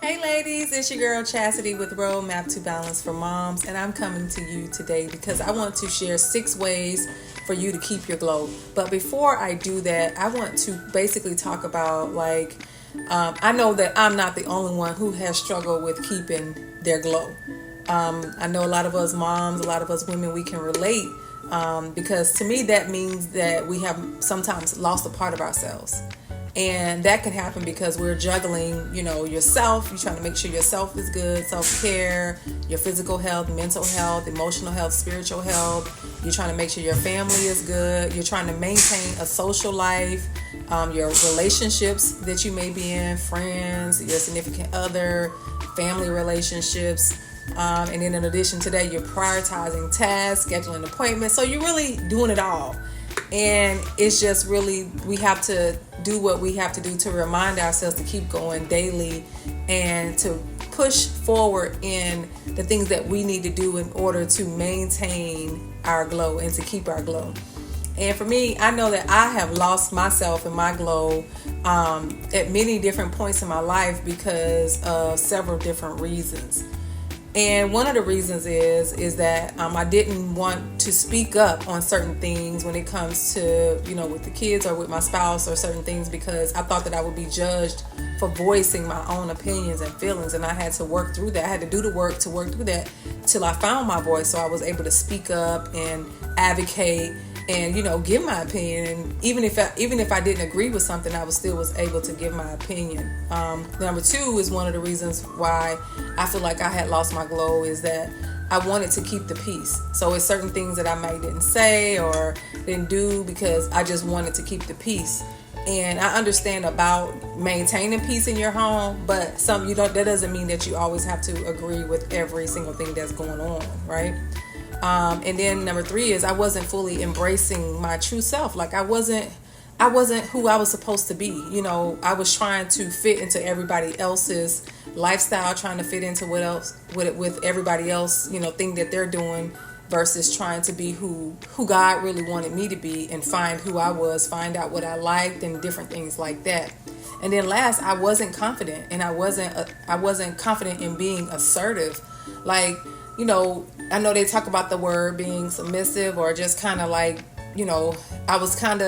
Hey ladies, it's your girl Chastity with Roadmap to Balance for Moms, and I'm coming to you today because I want to share 6 ways for you to keep your glow. But before I do that, I want to basically talk about I know that I'm not the only one who has struggled with keeping their glow. I know a lot of us moms, a lot of us women, we can relate because to me that means that we have sometimes lost a part of ourselves. And that can happen because we're juggling, yourself. You're trying to make sure yourself is good, self-care, your physical health, mental health, emotional health, spiritual health. You're trying to make sure your family is good. You're trying to maintain a social life, your relationships that you may be in, friends, your significant other, family relationships. And then in addition to that, you're prioritizing tasks, scheduling appointments. So you're really doing it all. And it's just really, we have to do what we have to do to remind ourselves to keep going daily and to push forward in the things that we need to do in order to maintain our glow and to keep our glow. And for me, I know that I have lost myself and my glow at many different points in my life because of several different reasons. And one of the reasons is that I didn't want to speak up on certain things when it comes to, with the kids or with my spouse or certain things, because I thought that I would be judged for voicing my own opinions and feelings. And I had to work through that. I had to do the work to work through that till I found my voice. So I was able to speak up and advocate and, give my opinion. And even if I didn't agree with something, I was able to give my opinion. Number 2 is one of the reasons why I feel like I had lost my glow is that I wanted to keep the peace. So it's certain things that I might didn't say or didn't do because I just wanted to keep the peace. And I understand about maintaining peace in your home, but that doesn't mean that you always have to agree with every single thing that's going on, right? And then number 3 is I wasn't fully embracing my true self. Like I wasn't who I was supposed to be. I was trying to fit into everybody else's lifestyle, trying to fit into with everybody else, thing that they're doing versus trying to be who God really wanted me to be and find who I was, find out what I liked and different things like that. And then last, I wasn't confident, and I wasn't confident in being assertive. Like, I know they talk about the word being submissive or just kind of like, it wasn't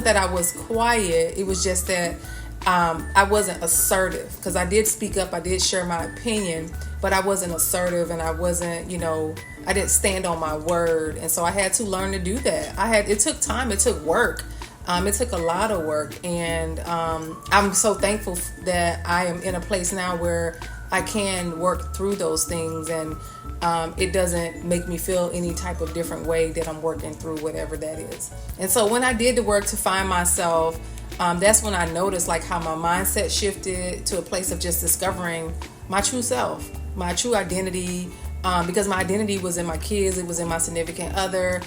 that I was quiet. It was just that I wasn't assertive because I did speak up. I did share my opinion, but I wasn't assertive and I wasn't, I didn't stand on my word. And so I had to learn to do that. It took time. It took work. It took a lot of work. And I'm so thankful that I am in a place now where I can work through those things and it doesn't make me feel any type of different way that I'm working through whatever that is. And so when I did the work to find myself, that's when I noticed like how my mindset shifted to a place of just discovering my true self, my true identity, because my identity was in my kids, it was in my significant other,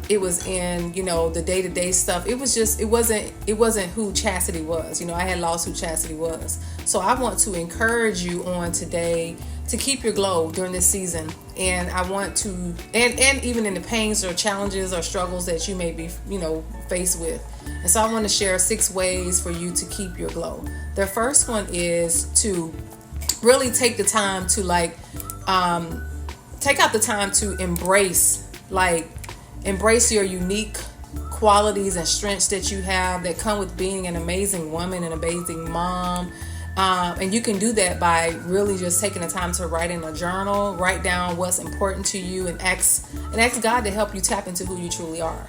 it was in the day-to-day stuff. It wasn't who Chastity was. I had lost who Chastity was. So I want to encourage you on today to keep your glow during this season. And I want to and even in the pains or challenges or struggles that you may be faced with. And so I want to share 6 ways for you to keep your glow. The first one is to really take the time to take out the time to embrace your unique qualities and strengths that you have that come with being an amazing woman, an amazing mom. And you can do that by really just taking the time to write in a journal, write down what's important to you and ask God to help you tap into who you truly are.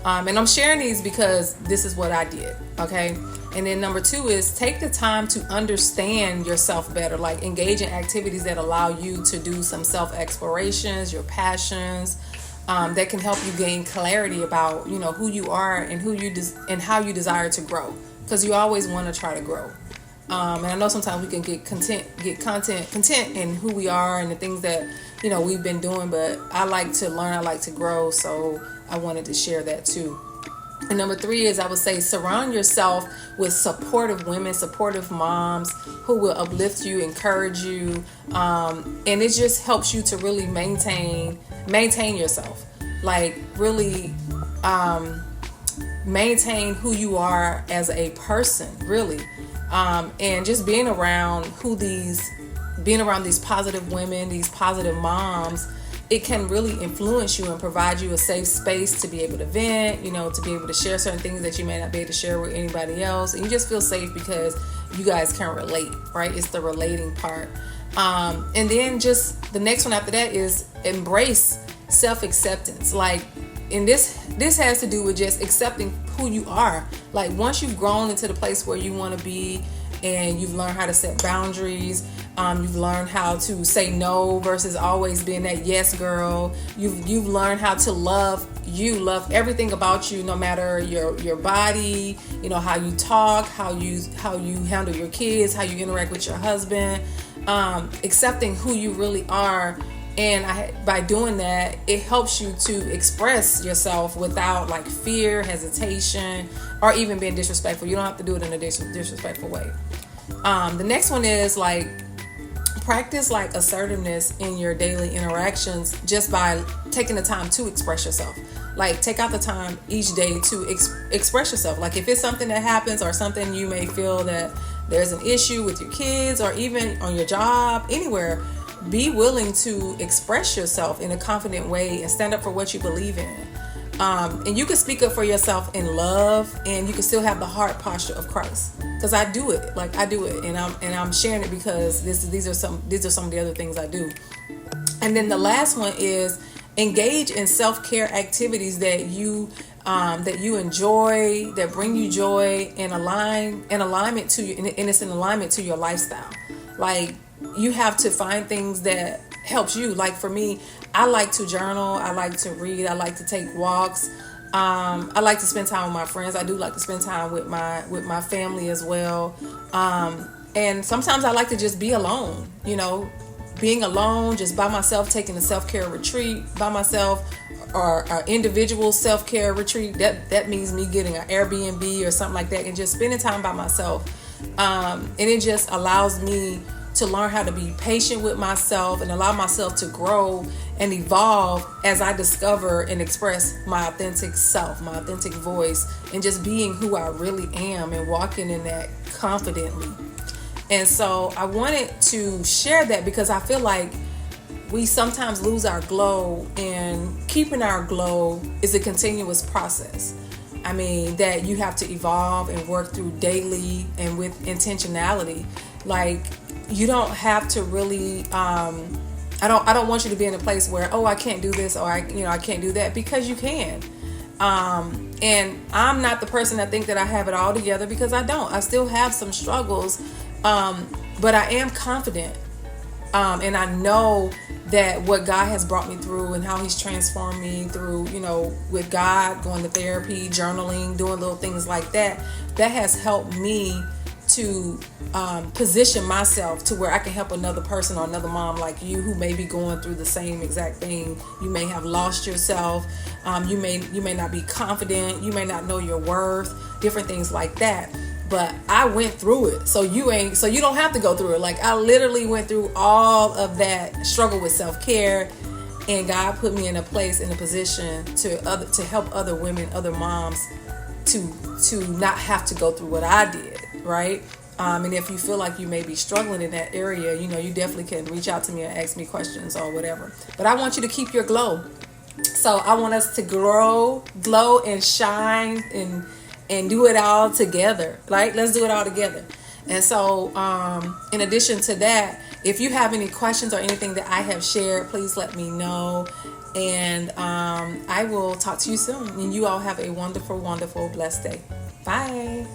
And I'm sharing these because this is what I did. Okay. And then number 2 is take the time to understand yourself better, like engage in activities that allow you to do some self-explorations, your passions, that can help you gain clarity about, who you are and and how you desire to grow, because you always want to try to grow. And I know sometimes we can get content in who we are and the things that, we've been doing, but I like to learn, I like to grow. So I wanted to share that too. And number 3 is I would say surround yourself with supportive women, supportive moms who will uplift you, encourage you. And it just helps you to really maintain yourself. Like really maintain who you are as a person, really. And just being around these positive women, these positive moms, it can really influence you and provide you a safe space to be able to vent, to be able to share certain things that you may not be able to share with anybody else. And you just feel safe because you guys can relate, right? It's the relating part. And then just the next one after that is embrace self-acceptance. And this has to do with just accepting who you are. Like, once you've grown into the place where you want to be, and you've learned how to set boundaries, you've learned how to say no versus always being that yes girl. You've learned how to love everything about you, no matter your body, how you talk, how you handle your kids, how you interact with your husband, accepting who you really are. And by doing that, it helps you to express yourself without fear, hesitation, or even being disrespectful. You don't have to do it in a disrespectful way. The next one is practice assertiveness in your daily interactions just by taking the time to express yourself. Take out the time each day to express yourself. If it's something that happens or something you may feel that there's an issue with your kids or even on your job, anywhere, be willing to express yourself in a confident way and stand up for what you believe in. And you can speak up for yourself in love, and you can still have the heart posture of Christ. Because I do it, and I'm sharing it because these are some of the other things I do. And then the last one is engage in self-care activities that you enjoy, that bring you joy, and alignment to you, and it's in alignment to your lifestyle. You have to find things that helps you. For me, I like to journal, I like to read, I like to take walks, I like to spend time with my friends. I do like to spend time with my family as well. And sometimes I like to just be alone, being alone, just by myself, taking a self-care retreat by myself, or an individual self-care retreat. That means me getting an Airbnb or something like that and just spending time by myself. And it just allows me to learn how to be patient with myself and allow myself to grow and evolve as I discover and express my authentic self, my authentic voice, and just being who I really am and walking in that confidently. And so I wanted to share that because I feel like we sometimes lose our glow, and keeping our glow is a continuous process. That you have to evolve and work through daily and with intentionality. You don't have to really I don't want you to be in a place where I can't do this, or I can't do that, because you can. And I'm not the person that think that I have it all together, because I don't. I still have some struggles, but I am confident, and I know that what God has brought me through and how he's transformed me through, with God, going to therapy, journaling, doing little things like that, that has helped me to position myself to where I can help another person or another mom like you who may be going through the same exact thing. You may have lost yourself. You may not be confident. You may not know your worth, different things like that. But I went through it. So you don't have to go through it. I literally went through all of that struggle with self-care, and God put me in a position to help other women, other moms to not have to go through what I did. Right? And if you feel like you may be struggling in that area, you definitely can reach out to me and ask me questions or whatever. But I want you to keep your glow. So I want us to glow and shine and do it all together. Let's do it all together. And so in addition to that, if you have any questions or anything that I have shared, please let me know. And I will talk to you soon. And you all have a wonderful, wonderful, blessed day. Bye.